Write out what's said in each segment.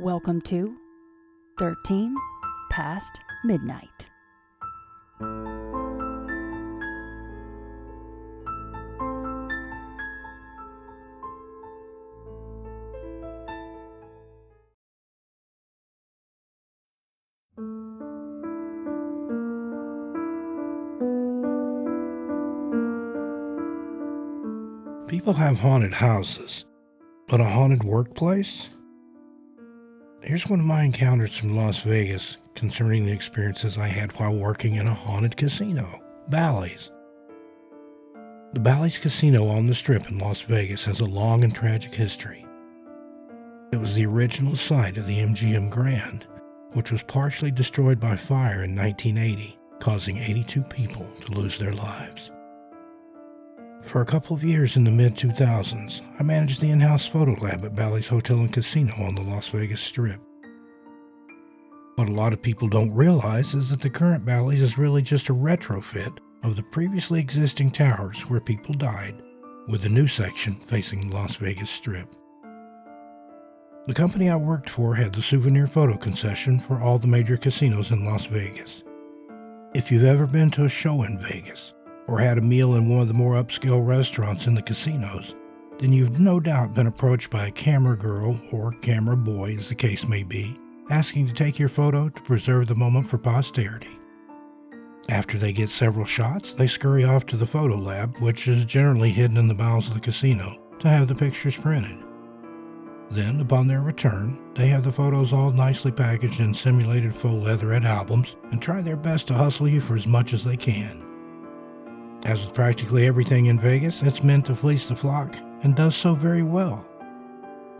Welcome to 13 Past Midnight. People have haunted houses, but a haunted workplace? Here's one of my encounters from Las Vegas concerning the experiences I had while working in a haunted casino, Bally's. The Bally's Casino on the Strip in Las Vegas has a long and tragic history. It was the original site of the MGM Grand, which was partially destroyed by fire in 1980, causing 82 people to lose their lives. For a couple of years in the mid-2000s, I managed the in-house photo lab at Bally's Hotel and Casino on the Las Vegas Strip. What a lot of people don't realize is that the current Bally's is really just a retrofit of the previously existing towers where people died, with the new section facing the Las Vegas Strip. The company I worked for had the souvenir photo concession for all the major casinos in Las Vegas. If you've ever been to a show in Vegas, or had a meal in one of the more upscale restaurants in the casinos, then you've no doubt been approached by a camera girl or camera boy, as the case may be, asking to take your photo to preserve the moment for posterity. After they get several shots, they scurry off to the photo lab, which is generally hidden in the bowels of the casino, to have the pictures printed. Then, upon their return, they have the photos all nicely packaged in simulated faux leatherette albums and try their best to hustle you for as much as they can. As with practically everything in Vegas, it's meant to fleece the flock, and does so very well.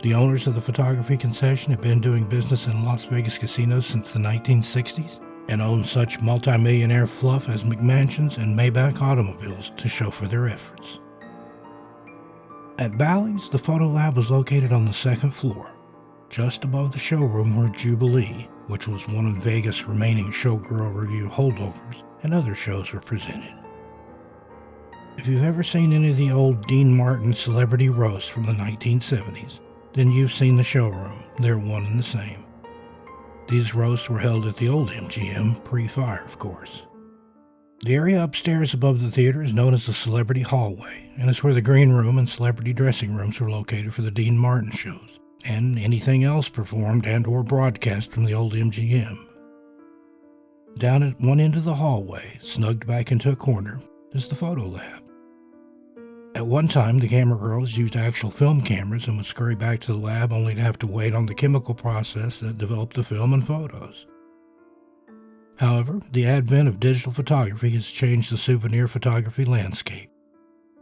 The owners of the photography concession have been doing business in Las Vegas casinos since the 1960s, and own such multimillionaire fluff as McMansions and Maybach automobiles to show for their efforts. At Bally's, the photo lab was located on the second floor, just above the showroom where Jubilee, which was one of Vegas' remaining Showgirl Revue holdovers, and other shows were presented. If you've ever seen any of the old Dean Martin celebrity roasts from the 1970s, then you've seen the showroom. They're one and the same. These roasts were held at the old MGM, pre-fire of course. The area upstairs above the theater is known as the Celebrity Hallway, and is where the green room and celebrity dressing rooms were located for the Dean Martin shows, and anything else performed and or broadcast from the old MGM. Down at one end of the hallway, snugged back into a corner, is the photo lab. At one time, the camera girls used actual film cameras and would scurry back to the lab only to have to wait on the chemical process that developed the film and photos. However, the advent of digital photography has changed the souvenir photography landscape.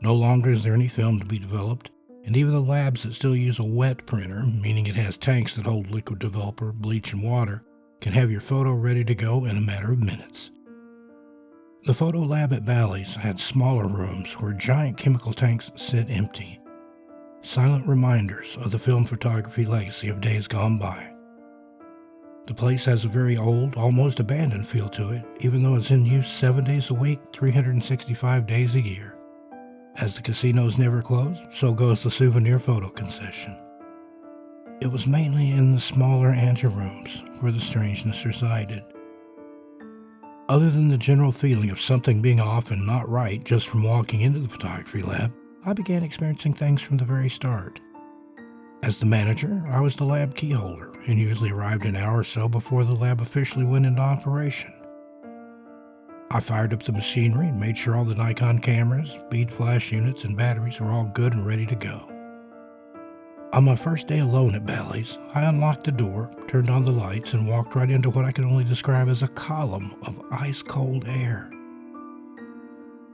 No longer is there any film to be developed, and even the labs that still use a wet printer, meaning it has tanks that hold liquid developer, bleach, and water, can have your photo ready to go in a matter of minutes. The photo lab at Bally's had smaller rooms where giant chemical tanks sit empty, silent reminders of the film photography legacy of days gone by. The place has a very old, almost abandoned feel to it, even though it's in use 7 days a week, 365 days a year. As the casinos never close, so goes the souvenir photo concession. It was mainly in the smaller anterooms where the strangeness resided. Other than the general feeling of something being off and not right just from walking into the photography lab, I began experiencing things from the very start. As the manager, I was the lab key holder and usually arrived an hour or so before the lab officially went into operation. I fired up the machinery and made sure all the Nikon cameras, bead flash units, and batteries were all good and ready to go. On my first day alone at Bally's, I unlocked the door, turned on the lights, and walked right into what I can only describe as a column of ice-cold air.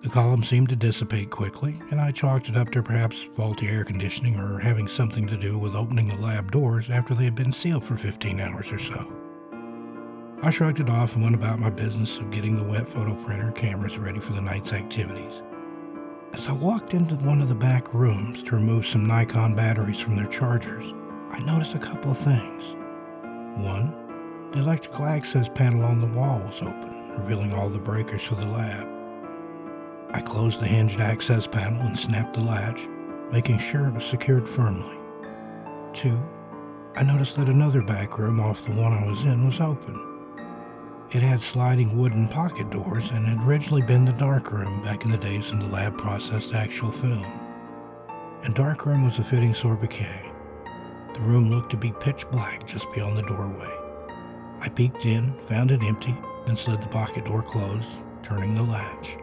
The column seemed to dissipate quickly, and I chalked it up to perhaps faulty air conditioning or having something to do with opening the lab doors after they had been sealed for 15 hours or so. I shrugged it off and went about my business of getting the wet photo printer and cameras ready for the night's activities. As I walked into one of the back rooms to remove some Nikon batteries from their chargers, I noticed a couple of things. One, the electrical access panel on the wall was open, revealing all the breakers for the lab. I closed the hinged access panel and snapped the latch, making sure it was secured firmly. Two, I noticed that another back room off the one I was in was open. It had sliding wooden pocket doors and had originally been the dark room back in the days when the lab processed actual film. And dark room was a fitting sobriquet. The room looked to be pitch black just beyond the doorway. I peeked in, found it empty, and slid the pocket door closed, turning the latch.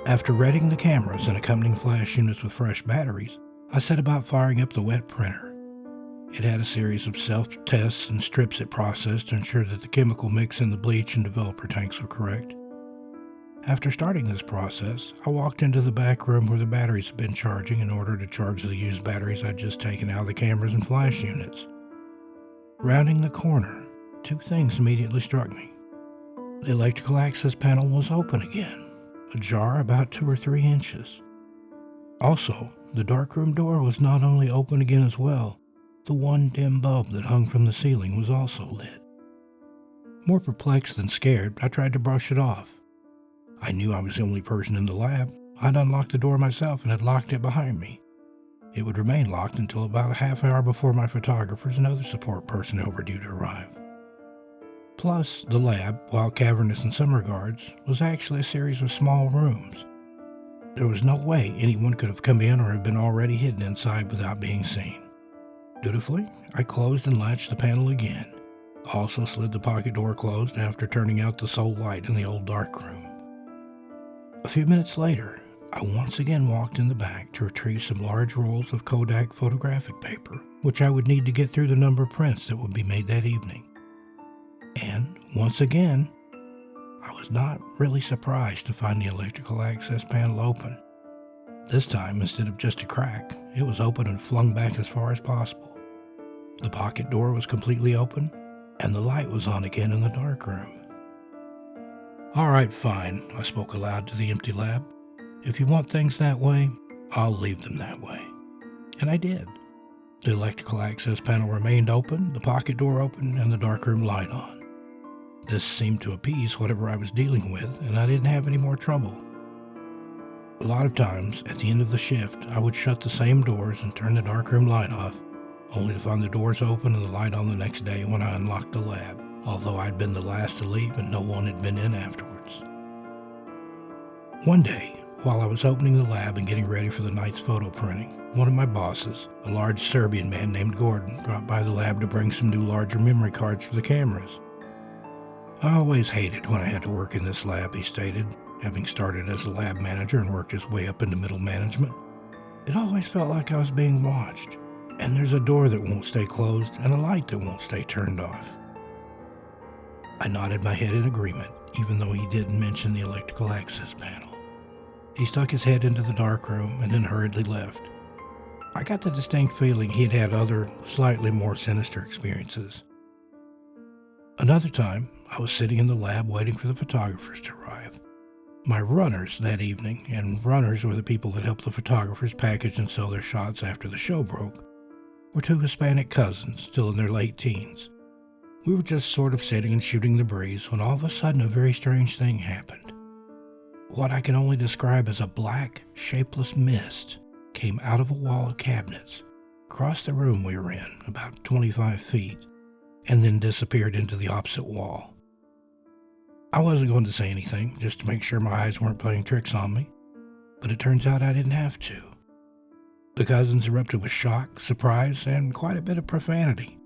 After readying the cameras and accompanying flash units with fresh batteries, I set about firing up the wet printer. It had a series of self-tests and strips it processed to ensure that the chemical mix in the bleach and developer tanks were correct. After starting this process, I walked into the back room where the batteries had been charging in order to charge the used batteries I'd just taken out of the cameras and flash units. Rounding the corner, two things immediately struck me. The electrical access panel was open again, ajar about 2 or 3 inches. Also, the darkroom door was not only open again as well, the one dim bulb that hung from the ceiling was also lit. More perplexed than scared, I tried to brush it off. I knew I was the only person in the lab. I'd unlocked the door myself and had locked it behind me. It would remain locked until about a half hour before my photographers and other support personnel were due to arrive. Plus, the lab, while cavernous in some regards, was actually a series of small rooms. There was no way anyone could have come in or have been already hidden inside without being seen. Dutifully, I closed and latched the panel again. Also slid the pocket door closed after turning out the sole light in the old dark room. A few minutes later, I once again walked in the back to retrieve some large rolls of Kodak photographic paper, which I would need to get through the number of prints that would be made that evening. And, once again, I was not really surprised to find the electrical access panel open. This time, instead of just a crack, it was open and flung back as far as possible. The pocket door was completely open, and the light was on again in the dark room. "All right, fine," I spoke aloud to the empty lab. "If you want things that way, I'll leave them that way." And I did. The electrical access panel remained open, the pocket door open, and the darkroom light on. This seemed to appease whatever I was dealing with, and I didn't have any more trouble. A lot of times, at the end of the shift, I would shut the same doors and turn the darkroom light off, only to find the doors open and the light on the next day when I unlocked the lab, although I'd been the last to leave and no one had been in afterwards. One day, while I was opening the lab and getting ready for the night's photo printing, one of my bosses, a large Serbian man named Gordon, dropped by the lab to bring some new larger memory cards for the cameras. "I always hated when I had to work in this lab," he stated, having started as a lab manager and worked his way up into middle management. "It always felt like I was being watched, and there's a door that won't stay closed and a light that won't stay turned off." I nodded my head in agreement, even though he didn't mention the electrical access panel. He stuck his head into the dark room and then hurriedly left. I got the distinct feeling he'd had other, slightly more sinister experiences. Another time, I was sitting in the lab waiting for the photographers to arrive. My runners that evening, and runners were the people that helped the photographers package and sell their shots after the show broke, were 2 Hispanic cousins, still in their late teens. We were just sort of sitting and shooting the breeze when all of a sudden a very strange thing happened. What I can only describe as a black, shapeless mist came out of a wall of cabinets, crossed the room we were in about 25 feet, and then disappeared into the opposite wall. I wasn't going to say anything, just to make sure my eyes weren't playing tricks on me, but it turns out I didn't have to. The cousins erupted with shock, surprise, and quite a bit of profanity.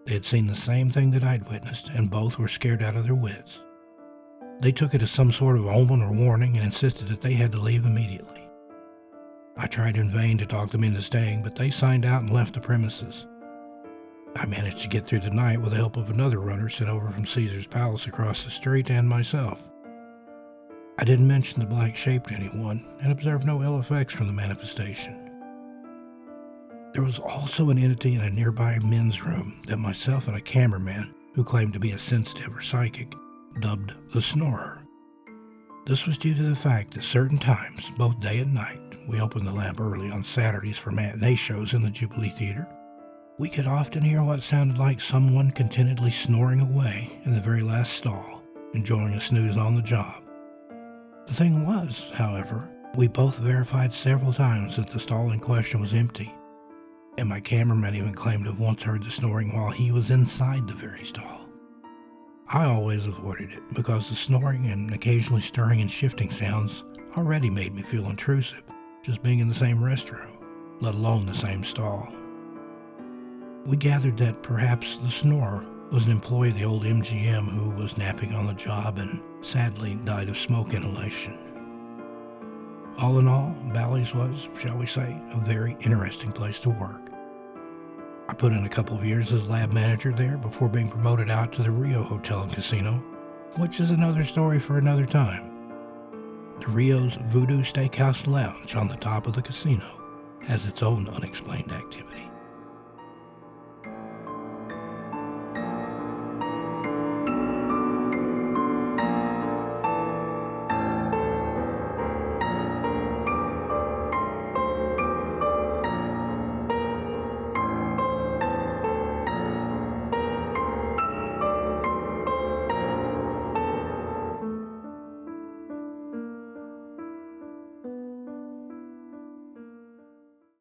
They had seen the same thing that I'd witnessed, and both were scared out of their wits. They took it as some sort of omen or warning and insisted that they had to leave immediately. I tried in vain to talk them into staying, but they signed out and left the premises. I managed to get through the night with the help of another runner sent over from Caesar's Palace across the street and myself. I didn't mention the black shape to anyone and observed no ill effects from the manifestation. There was also an entity in a nearby men's room that myself and a cameraman, who claimed to be a sensitive or psychic, dubbed the Snorer. This was due to the fact that certain times, both day and night, we opened the lab early on Saturdays for matinee shows in the Jubilee Theater. We could often hear what sounded like someone contentedly snoring away in the very last stall, enjoying a snooze on the job. The thing was, however, we both verified several times that the stall in question was empty. and my cameraman even claimed to have once heard the snoring while he was inside the very stall. I always avoided it because the snoring and occasionally stirring and shifting sounds already made me feel intrusive, just being in the same restroom, let alone the same stall. We gathered that perhaps the snorer was an employee of the old MGM who was napping on the job and sadly died of smoke inhalation. All in all, Bally's was, shall we say, a very interesting place to work. I put in a couple of years as lab manager there before being promoted out to the Rio Hotel and Casino, which is another story for another time. The Rio's Voodoo Steakhouse Lounge on the top of the casino has its own unexplained activity.